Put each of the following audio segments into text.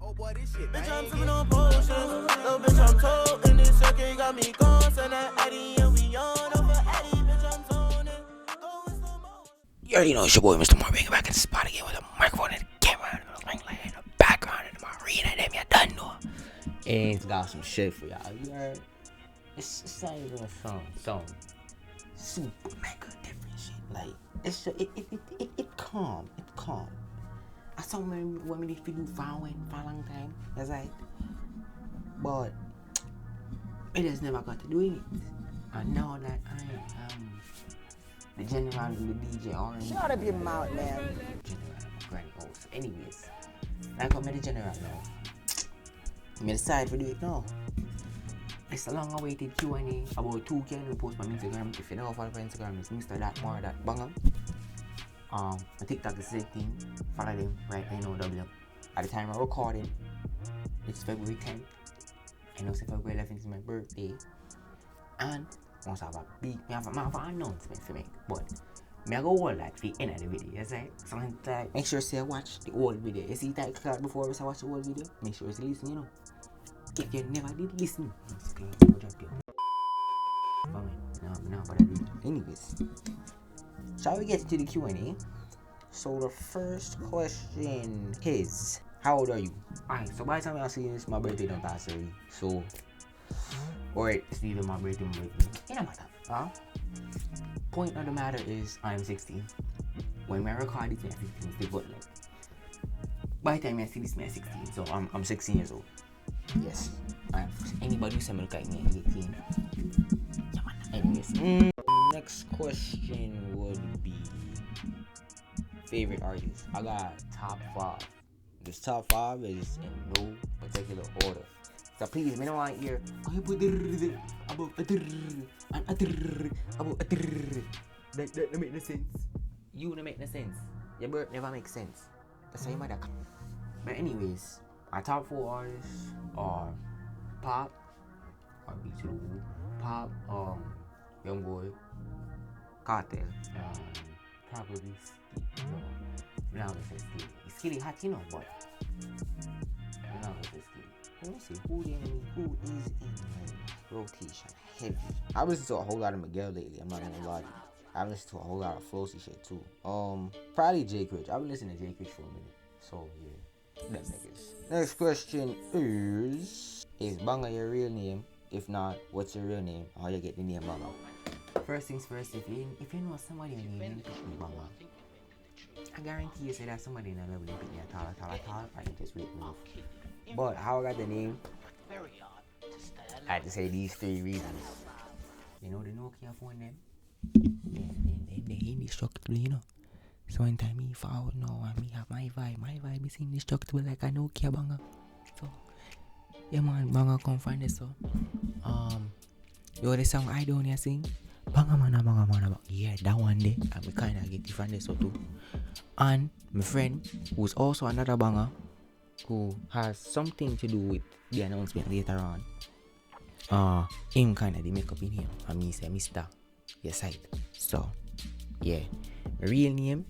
Bitch, I'm sipping on potions. Little bitch, I'm told. In this circuit, you got me gone. Send that Addy and we on over Addy. Bitch, I'm zoning. Going slow motion. You already know it's your boy, Mr. Marvin, back in the spot again with a microphone and a camera and a ring light in the background and my arena. Them you done know. And it's got some shit for y'all. You heard? It's not even a song. Super mega different shit. Like it's it calm. It calm. I saw when they feel for a long time. That's right. But it has never got to do it. And now that I am the general and the DJ Orange. Shut up your mouth, man. General and my granny house. Anyways, like I'm the general now. I decide to do it now. It's a long awaited Q&A about 2 can we post on Instagram. If you know follow my Instagram, it's Mr. That More That Bangam. My TikTok is the same thing. Follow them right NOW. At the time of recording, it's February 10th. I know February 11th is my birthday. And I want to have a big announcement for me. But I go all that for the end of the video, you see? So make sure you watch the whole video. You see that card before we watch the whole video? Make sure you listen, you know. If you never did listen, anyways, shall we get to the Q&A? So the first question is, how old are you? Alright, so by the time I see this, my birthday don't pass already. So, or it's either my birthday. It don't matter. Point of the matter is, I'm 16. When I record it, I'm 15. Still got like. By the time I see this, I'm 16. So I'm 16 years old. Yes. Anybody who say me look like me at 18. Yeah, man. Anyways. Next question would be favorite artist. I got top 5. This top 5 is in no particular order. So please, me don't want to hear that make no sense. You don't make no sense. Your birth never makes sense. That's how you matter. But anyways, my top 4 artists are Pop, R.B.2, Pop, Young Boy, Cartel, probably Skilly. No, I'm not gonna say Skilly. Skilly hot, you know, but I'm not gonna say Skilly. Let me see who is in rotation heavy. I listen to a whole lot of Miguel lately. I'm not gonna lie to you. I listen to a whole lot of Flossy shit too. Probably Jake Rich. I've been listening to Jake Rich for a minute. So yeah, them niggas. Next question is Banga your real name? If not, what's your real name? How you get the name Banga? First things first, if you know somebody name, you pick me Banga. I guarantee you say that somebody in a level you pick me at all, I can just wait enough. But how I got the name? I had to say these 3 reasons. You know the Nokia phone them? They indestructible, you know. So one time me forward now and me have my vibe is indestructible like a Nokia Banga. So yeah man, Banga come find this so. Yo the song I don't hear sing. Banga mana. Yeah, that one day and we kinda get it from this so too. And my friend who's also another Banga who has something to do with the announcement later on. Him kinda the makeup in him and me say Mr. Yes side. So yeah. My real name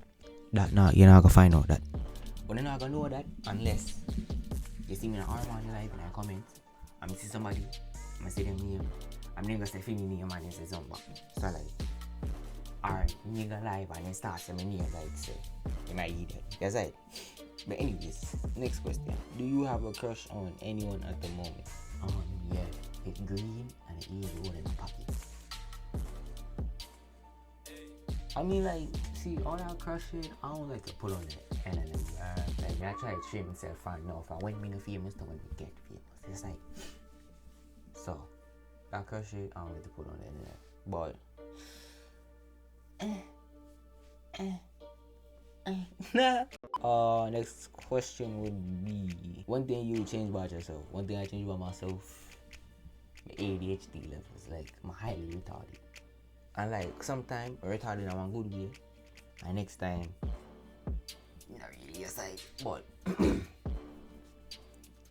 that you're not gonna find out that. But you're not gonna know that unless you see me in Armand live and I comment and I see somebody, I'm gonna say their name. I'm not gonna say family name and say something. So like, alright, nigga live and then start saying my name like say, you might eat it. That's it. But anyways, next question. Do you have a crush on anyone at the moment? Yeah, it's green and it is the one in the pocket. I mean, like, see, all that crush shit, I don't like to put on it. And then, like, I try to treat myself fine. No, if I want to be famous, then when we get famous. It's like, so, that crush shit, I don't like to put on the internet. But, next question would be, one thing you would change about yourself. One thing I change about myself, my ADHD levels, like, I'm highly retarded. And like sometimes retarded in one good way, and next time not really aside. But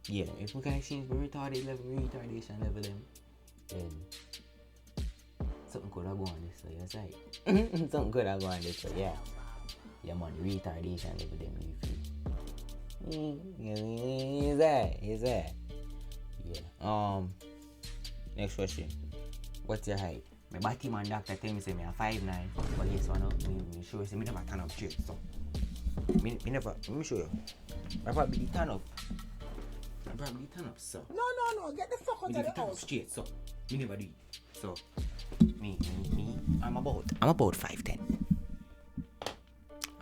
yeah, if we can change the retardation level then something could have gone this way, aside. Something could have gone this way, yeah. Yeah man, the retardation level them leave free. Yeah. Next question. What's your height? My body man doctor tell me say me a 5'9", but yes or no, me sure say me never turn up straight, so me never. Let me show you. I probably turn up. So. No, get the fuck out of the Turn up house. straight, so me never do it. So me, I'm about 5'10".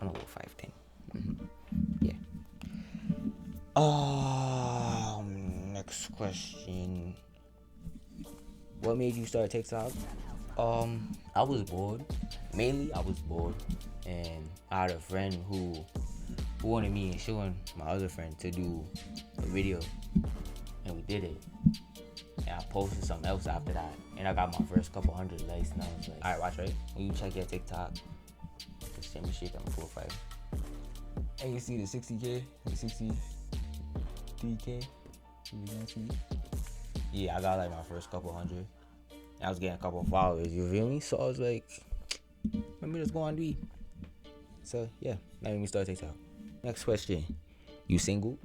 I'm about 5'10". Yeah. Next question. What made you start TikTok? I was bored. Mainly, I was bored, and I had a friend who wanted me and showing my other friend to do a video, and we did it. And I posted something else after that, and I got my first couple hundred likes, and I was like, alright, watch right. When you check your TikTok, just send me shit on 4-5. And you see the 60K, the 63K. You can see. Yeah, I got like my first couple hundred. I was getting a couple followers, you feel me? So I was like, let me just go on do. So yeah, that made me start TikTok. Next question. You single?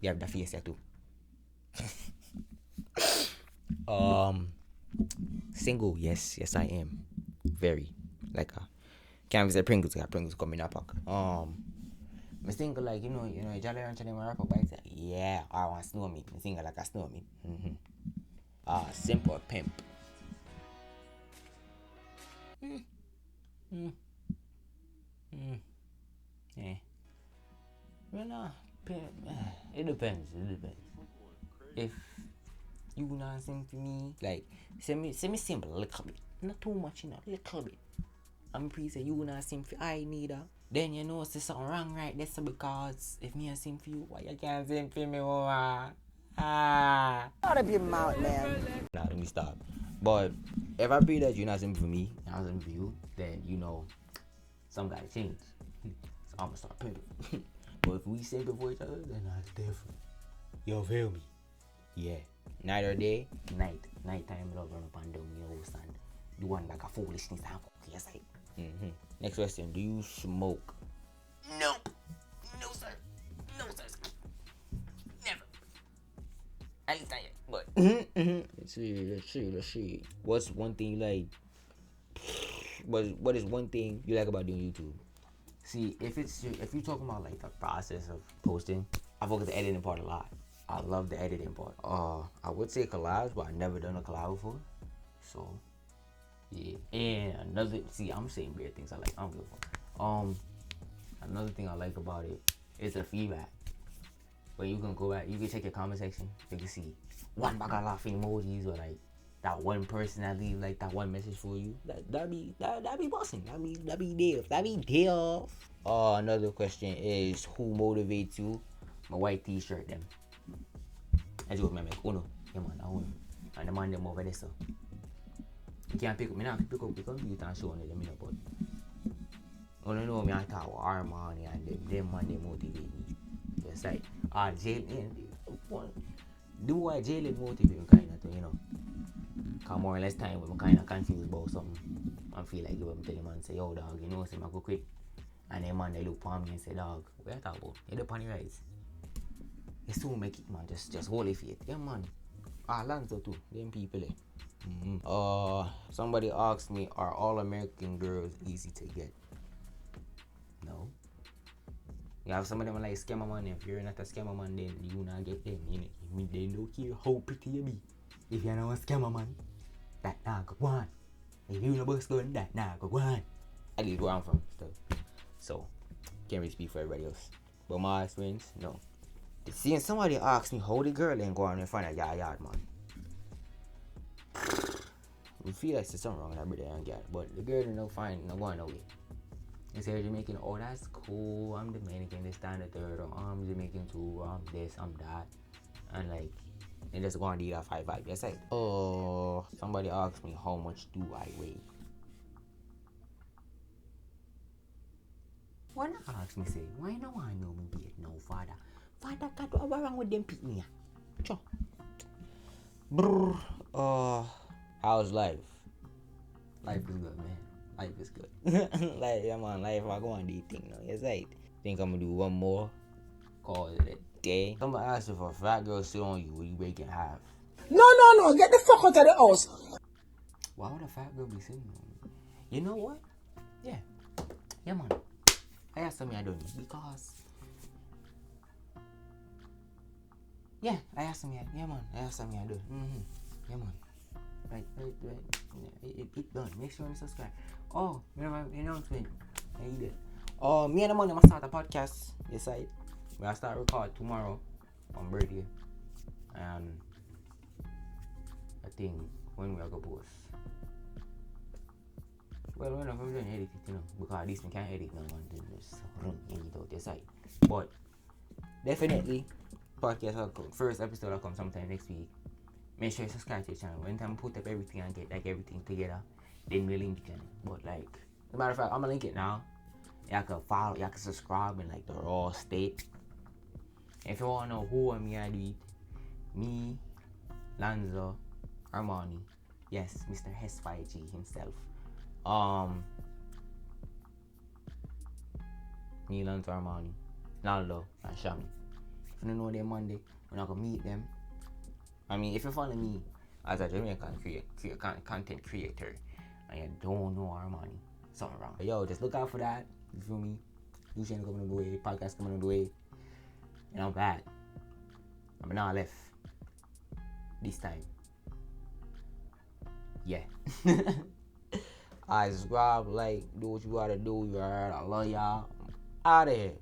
You have the face there too. Single, yes I am. Very. Like can't visit Pringles, got Pringles coming up. Me single like you know, Jolly Rancher them rapper by say, yeah, I want snow meat. Me single like a snow meat. Simple pimp. Yeah. Well, nah, it depends. If you not sing for me, like send me simple a little bit, not too much, little bit. I'm pretty say you not sing for I neither. Then you know there's something wrong right there, so because if me I sing for you, why you can't sing for me, mama? Out of your mouth, man. Nah, let me stop. But if I pray that you're not singing for me, and I'm singing for you, then you know some gotta change. So I'ma start pimping. But if we sing for each other, then that's different. You feel me? Yeah. Night or day? Nighttime love run up and down your house and do one like a foolishness and yes, I. Next question. Do you smoke? Nope. No sir. Never. At least I but let's see. What's one thing you like? What is one thing you like about doing YouTube? See, if you're talking about like the process of posting, I focus the editing part a lot. I love the editing part. I would say collabs, but I've never done a collab before. So yeah. And I'm saying weird things I like. I don't give a fuck. Another thing I like about it is the feedback. When you can go back, you can check your comment section. You can see one bag of laughing emojis or like that one person that leave like that one message for you. That'd be bossing. That'd be Dave. Another question is who motivates you? My white t-shirt them. As you remember, Uno. Yeah man, Uno. And the man them over there so. You can't pick up me now pick up the computer and show them but I don't know me I talk with Armani and them man they motivate me. It's like jail do what jail motivate me kind of thing, Cause more or less time when I'm kind of confused about something, I feel like give them tell him and say, yo dog, say I go quick. And then man they look for me and say, dog, what you talk about? You the pony rights. You still make it man, just hold it faith. Yeah man. Lanzo too, them people somebody asked me, are all American girls easy to get? No. You have some of them like scammer man. If you're not a scammer man, then you not get them. They don't care how pretty you be. If you're not a scammer man, that not go on. If you no bus gun, that not go on. At least where I'm from, so can't really speak for everybody else. But my experience, no. Seeing somebody ask me how the girl ain't go on in front of your yard, man. We feel like there's something wrong with that brother and gal, but the girl no fine, no going nowhere. They say Jamaican, oh that's cool, I'm Dominican, this, that, and the third, or I'm Jamaican too, I'm this, I'm that, and like, they just go and do that 5-5. Yes, I. Somebody asked me how much do I weigh. Why not ask me say, why no I know me yet, no father? Father got what wrong with them people here? Sure. Brr. How's life? Life is good, man. Life is good. Like, yeah, man, life I go on do thing now. Yes, right. think I'm gonna do one more. Call it a day. Someone asked if a fat girl sit on you, will you break in half? No, get the fuck out of the house. Why would a fat girl be sitting on me? You know what? Yeah, man. I asked something I don't need because. Yeah, I asked something. Yeah, man. I asked something I do. Yeah, man. Right. Yeah, it done. Make sure you subscribe. Oh, remember announcement. I did it. Me and the money must start a podcast. Yes, I start record tomorrow on birthday. And I think when we are gonna post. Well, when I'm going to edit it, because this one can't edit now and just run it out the side. But definitely, podcast will come. First episode will come sometime next week. Make sure you subscribe to the channel. When time I put up everything and get like everything together, then we link it. But like, as a matter of fact, I'm gonna link it now. Y'all can follow, y'all can subscribe in like the raw state. If you wanna know who I'm gonna do it, me, Lanzo, Armani, yes, Mr. S5G himself. Me, Lanzo, Armani, Naldo, and Shami. If you don't know them Monday, we're not gonna meet them. I mean, if you follow me as a Jamaican content creator and you don't know Armani, something wrong. Yo, just look out for that. You feel me? New channel coming on the way, podcast coming on the way. And I'm back. I'm not left. This time. Yeah. I subscribe, like, do what you gotta do. You alright? I love y'all. I'm out of here.